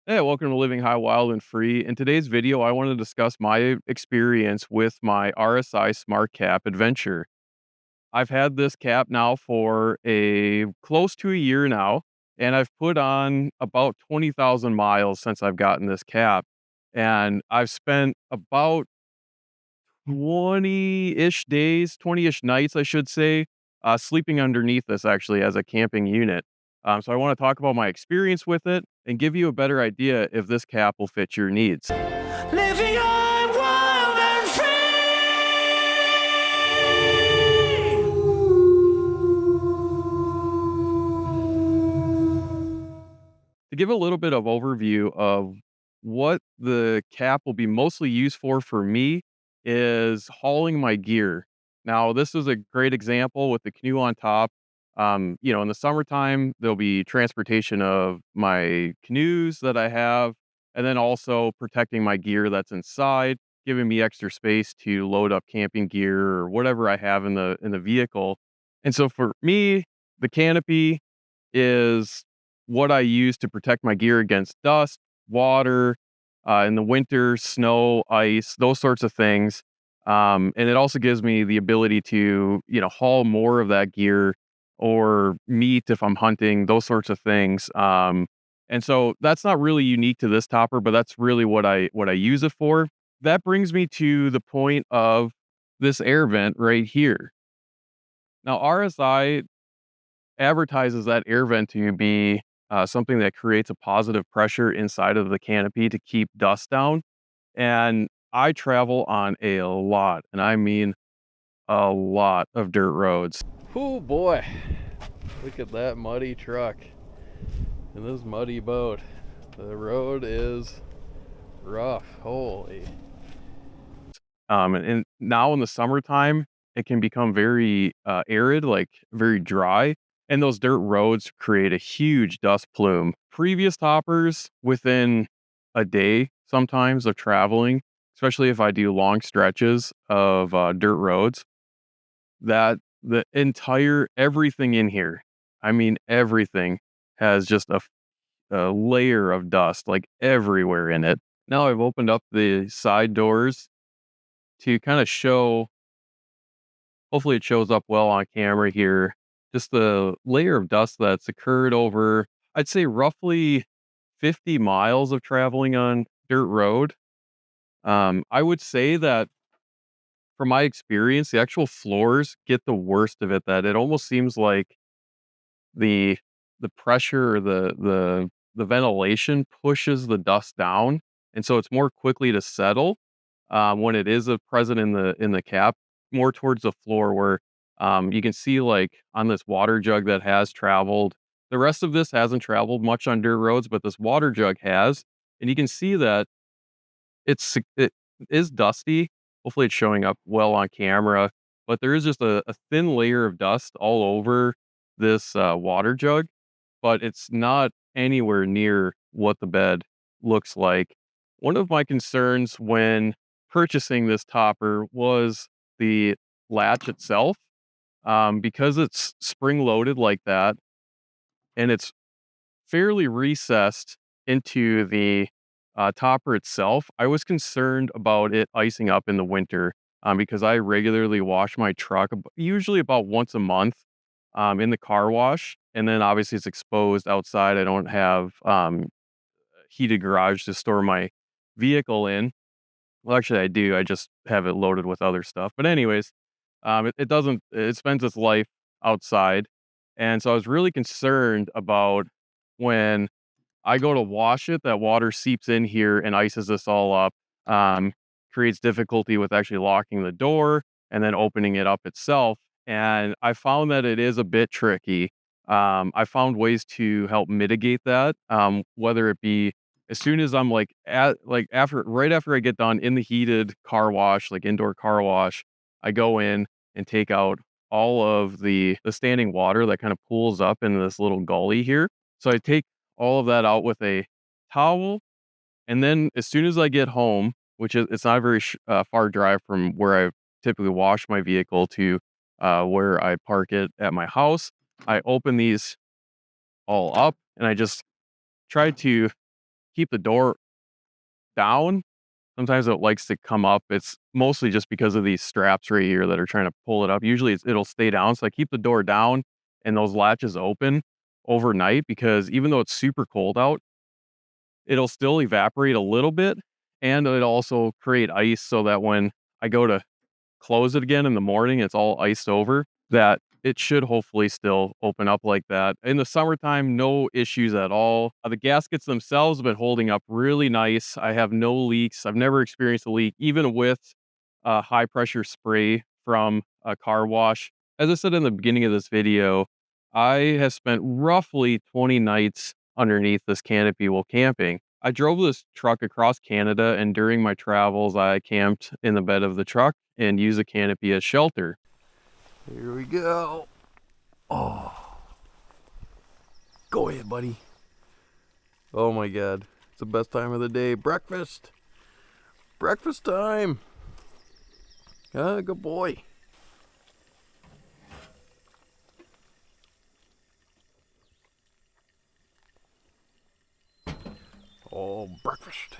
Hey, welcome to Living High, Wild, and Free. In today's video, I want to discuss my experience with my RSI SmartCap Adventure. I've had this cap now for a close to a year now, and I've put on about 20,000 miles since I've gotten this cap. And I've spent about 20-ish days, 20-ish nights, I should say, sleeping underneath this actually as a camping unit. So I want to talk about my experience with it and give you a better idea if this cap will fit your needs. Living on wild and To give a little bit of overview of what the cap will be mostly used for me is hauling my gear. Now, this is a great example with the canoe on top. In the summertime, there'll be transportation of my canoes that I have, and then also protecting my gear that's inside, giving me extra space to load up camping gear or whatever I have in the vehicle. And so for me, the canopy is what I use to protect my gear against dust, water, in the winter, snow, ice, those sorts of things. And it also gives me the ability to, haul more of that gear or meat if I'm hunting, those sorts of things. And so that's not really unique to this topper, but that's really what I use it for. That brings me to the point of this air vent right here. Now, RSI advertises that air vent to be something that creates a positive pressure inside of the canopy to keep dust down. And I travel on a lot, and I mean a lot of dirt roads. Oh boy, look at that muddy truck and this muddy boat. The road is rough. Holy. And now in the summertime, it can become very arid, like very dry, and those dirt roads create a huge dust plume. Previous toppers, within a day, sometimes of traveling, especially if I do long stretches of dirt roads, that the entire everything in here, I mean everything, has just a layer of dust like everywhere in it. Now I've opened up the side doors to kind of show, hopefully it shows up well on camera here, just the layer of dust that's occurred over, I'd say roughly 50 miles of traveling on dirt road. I would say that from my experience, the actual floors get the worst of it, that it almost seems like the the pressure or the ventilation pushes the dust down, and so it's more quickly to settle when it is present in the cap, more towards the floor where you can see like on this water jug that has traveled. The rest of this hasn't traveled much on dirt roads, but this water jug has, and you can see that it is dusty. Hopefully, it's showing up well on camera, but there is just a thin layer of dust all over this water jug, but it's not anywhere near what the bed looks like. One of my concerns when purchasing this topper was the latch itself, because it's spring loaded like that, and it's fairly recessed into the topper itself. I was concerned about it icing up in the winter, because I regularly wash my truck, usually about once a month, in the car wash. And then obviously it's exposed outside. I don't have heated garage to store my vehicle in. Well, actually, I do. I just have it loaded with other stuff. But anyways, it doesn't. It spends its life outside, and so I was really concerned about when I go to wash it, that water seeps in here and ices this all up, creates difficulty with actually locking the door and then opening it up itself. And I found that it is a bit tricky. I found ways to help mitigate that, whether it be as soon as I'm right after I get done in the heated car wash, like indoor car wash, I go in and take out all of the standing water that kind of pools up in this little gully here. So I take all of that out with a towel, and then as soon as I get home, which is it's not a very far drive from where I typically wash my vehicle to where I park it at my house, I open these all up and I just try to keep the door down. Sometimes it likes to come up. It's mostly just because of these straps right here that are trying to pull it up. Usually it'll stay down. So I keep the door down and those latches open overnight because even though it's super cold out, it'll still evaporate a little bit and it'll also create ice so that when I go to close it again in the morning, it's all iced over, that it should hopefully still open up like that. In the summertime, no issues at all. The gaskets themselves have been holding up really nice. I have no leaks. I've never experienced a leak, even with high pressure spray from a car wash. As I said in the beginning of this video, I have spent roughly 20 nights underneath this canopy while camping. I drove this truck across Canada, and during my travels, I camped in the bed of the truck and used the canopy as shelter. Here we go. Oh, go ahead, buddy. Oh my God, it's the best time of the day. Breakfast time. Ah, good boy. Oh, breakfast.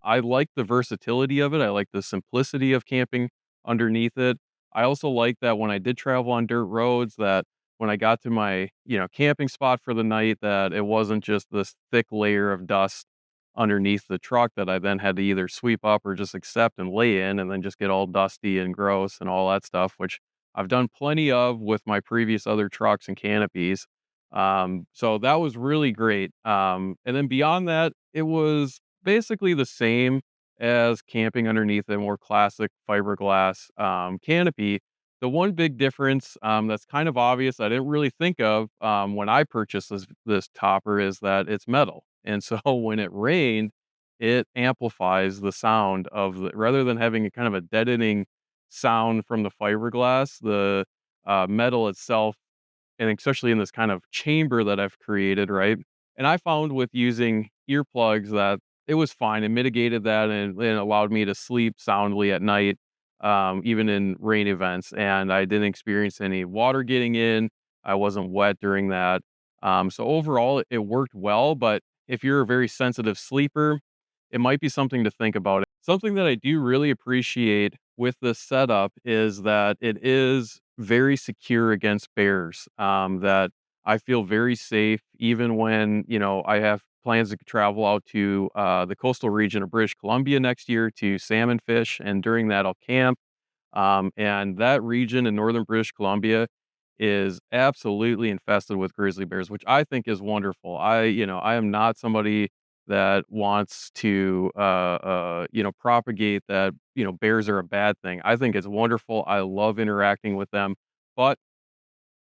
I like the versatility of it. I like the simplicity of camping underneath it. I also like that when I did travel on dirt roads, that when I got to my, camping spot for the night, that it wasn't just this thick layer of dust underneath the truck that I then had to either sweep up or just accept and lay in and then just get all dusty and gross and all that stuff, which I've done plenty of with my previous other trucks and canopies. So that was really great. And then beyond that, it was basically the same as camping underneath a more classic fiberglass canopy. The one big difference that's kind of obvious I didn't really think of when I purchased this topper is that it's metal, and so when it rained, it amplifies the sound of the rather than having a kind of a deadening sound from the fiberglass, the metal itself, and especially in this kind of chamber that I've created, right? And I found with using earplugs that it was fine. It mitigated that and allowed me to sleep soundly at night, even in rain events. And I didn't experience any water getting in. I wasn't wet during that. So overall, it worked well. But if you're a very sensitive sleeper, it might be something to think about. Something that I do really appreciate with this setup is that it is very secure against bears. That I feel very safe even when, I have plans to travel out to the coastal region of British Columbia next year to salmon fish. And during that, I'll camp. And that region in northern British Columbia is absolutely infested with grizzly bears, which I think is wonderful. I am not somebody that wants to, propagate that, bears are a bad thing. I think it's wonderful. I love interacting with them. But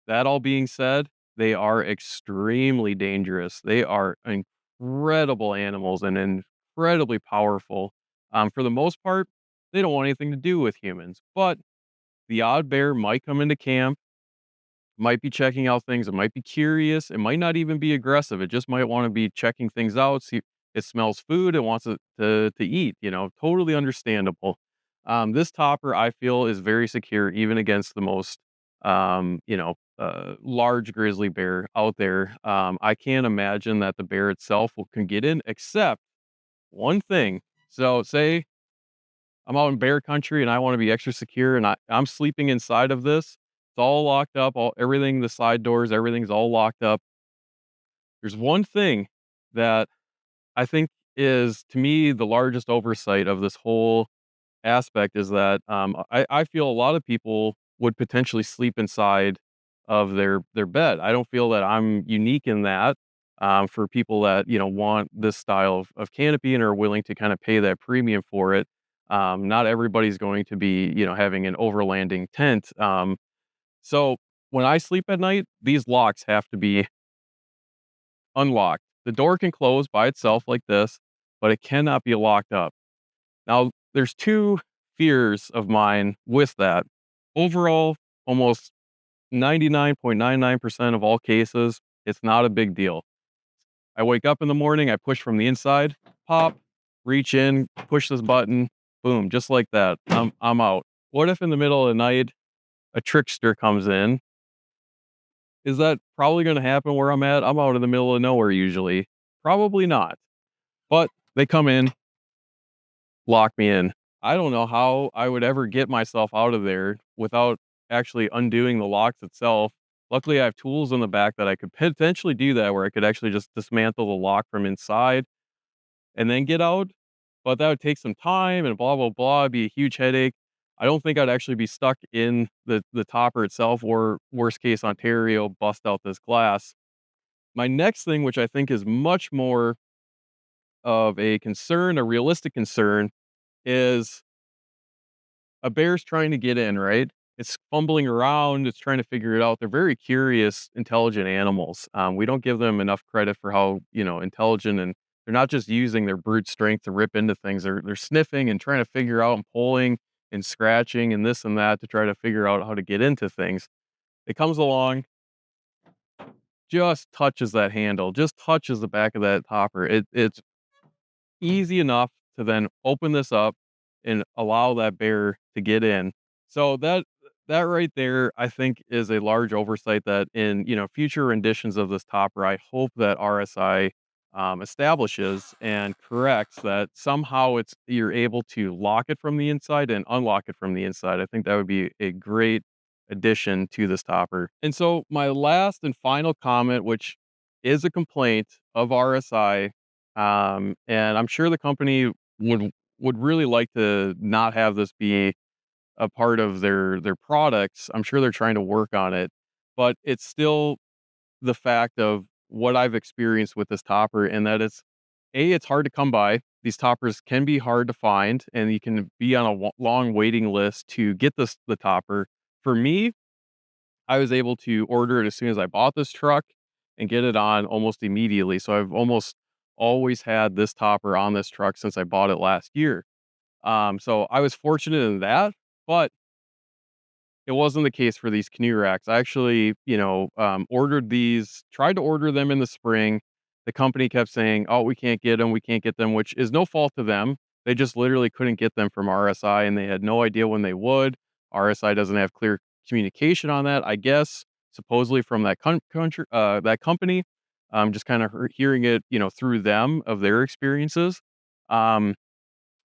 that all being said, they are extremely dangerous. They are incredible animals and incredibly powerful. For the most part, they don't want anything to do with humans, but the odd bear might come into camp, might be checking out things, it might be curious, it might not even be aggressive. It just might want to be checking things out. See, it smells food, it wants it to eat, totally understandable. This topper I feel is very secure even against the most large grizzly bear out there. I can't imagine that the bear itself can get in, except one thing. So say I'm out in bear country and I want to be extra secure and I'm sleeping inside of this. It's all locked up, everything, the side doors, everything's all locked up. There's one thing that I think is to me the largest oversight of this whole aspect is that I feel a lot of people would potentially sleep inside of their bed. I don't feel that I'm unique in that. For people that want this style of canopy and are willing to kind of pay that premium for it, not everybody's going to be having an overlanding tent. So when I sleep at night, these locks have to be unlocked. The door can close by itself like this, but it cannot be locked up. Now, there's 2 fears of mine with that. Overall, almost 99.99% of all cases, it's not a big deal. I wake up in the morning, I push from the inside, pop, reach in, push this button, boom, just like that. I'm out. What if in the middle of the night a trickster comes in? Is that probably gonna happen where I'm at? I'm out in the middle of nowhere usually. Probably not. But they come in, lock me in. I don't know how I would ever get myself out of there without actually undoing the locks itself. Luckily, I have tools in the back that I could potentially do that, where I could actually just dismantle the lock from inside and then get out, but that would take some time and blah, blah, blah, it'd be a huge headache. I don't think I'd actually be stuck in the topper itself, or worst case, Ontario, bust out this glass. My next thing, which I think is much more of a concern, a realistic concern, is a bear's trying to get in, right? It's fumbling around, it's trying to figure it out. They're very curious, intelligent animals. We don't give them enough credit for how, intelligent, and they're not just using their brute strength to rip into things. They're sniffing and trying to figure out and pulling and scratching and this and that to try to figure out how to get into things. It comes along, just touches that handle, just touches the back of that topper. It's easy enough to then open this up and allow that bear to get in. So that right there, I think, is a large oversight that in, future renditions of this topper, I hope that RSI establishes and corrects that somehow you're able to lock it from the inside and unlock it from the inside. I think that would be a great addition to this topper. And so my last and final comment, which is a complaint of RSI, and I'm sure the company would really like to not have this be a part of their products. I'm sure they're trying to work on it, but it's still the fact of what I've experienced with this topper, and that it's hard to come by. These toppers can be hard to find, and you can be on a long waiting list to get the topper. For me, I was able to order it as soon as I bought this truck and get it on almost immediately. So I've almost always had this topper on this truck since I bought it last year. So I was fortunate in that, but it wasn't the case for these canoe racks. I actually, ordered these, tried to order them in the spring. The company kept saying, "Oh, we can't get them. We can't get them," which is no fault to them. They just literally couldn't get them from RSI, and they had no idea when they would. RSI doesn't have clear communication on that, I guess, supposedly from that company. Just kind of hearing it, through them of their experiences. Um,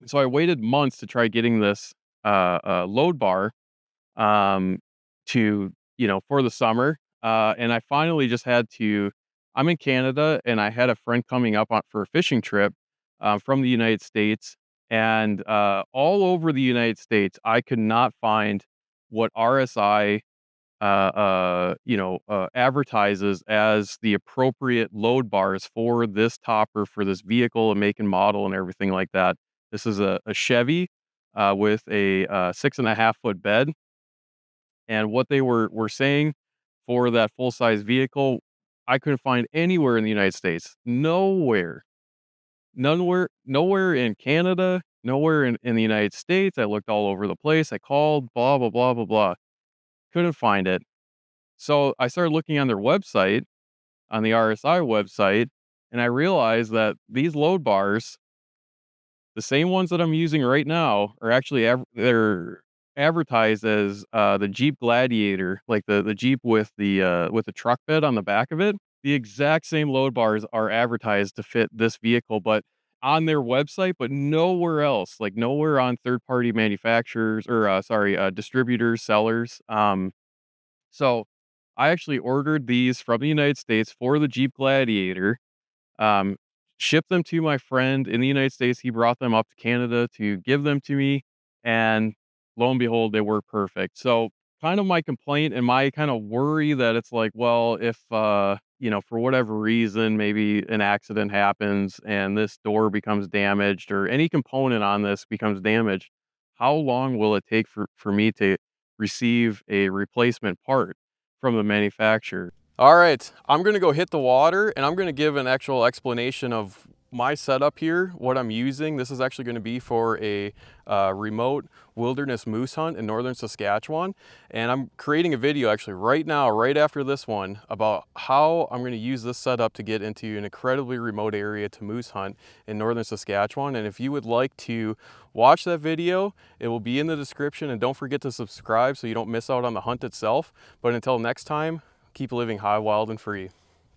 so I waited months to try getting this load bar um, for the summer. And I finally just had to. I'm in Canada, and I had a friend coming up for a fishing trip from the United States, and all over the United States, I could not find what RSI advertises as the appropriate load bars for this topper, for this vehicle and make and model and everything like that. This is a Chevy with a 6.5 foot bed, and what they were saying for that full size vehicle, I couldn't find anywhere in the United States. Nowhere. Nowhere in Canada, nowhere in the United States. I looked all over the place. I called, blah, blah, blah, blah, blah. Couldn't find it. So I started looking on their website, on the RSI website, and I realized that these load bars, the same ones that I'm using right now, are actually they're advertised as the Jeep Gladiator, like the Jeep with the truck bed on the back of it. The exact same load bars are advertised to fit this vehicle, but on their website, but nowhere else, like nowhere on third party manufacturers, or distributors, sellers. So I actually ordered these from the United States for the Jeep Gladiator, um, shipped them to my friend in the United States. He brought them up to Canada to give them to me, and lo and behold, they were perfect. So, kind of my complaint and my kind of worry that it's like, well, if for whatever reason, maybe an accident happens and this door becomes damaged, or any component on this becomes damaged, how long will it take for me to receive a replacement part from the manufacturer? All right, I'm gonna go hit the water, and I'm gonna give an actual explanation of my setup here, what I'm using. This is actually gonna be for a remote wilderness moose hunt in Northern Saskatchewan. And I'm creating a video actually right now, right after this one, about how I'm gonna use this setup to get into an incredibly remote area to moose hunt in Northern Saskatchewan. And if you would like to watch that video, it will be in the description, and don't forget to subscribe so you don't miss out on the hunt itself. But until next time, keep living high, wild, and free.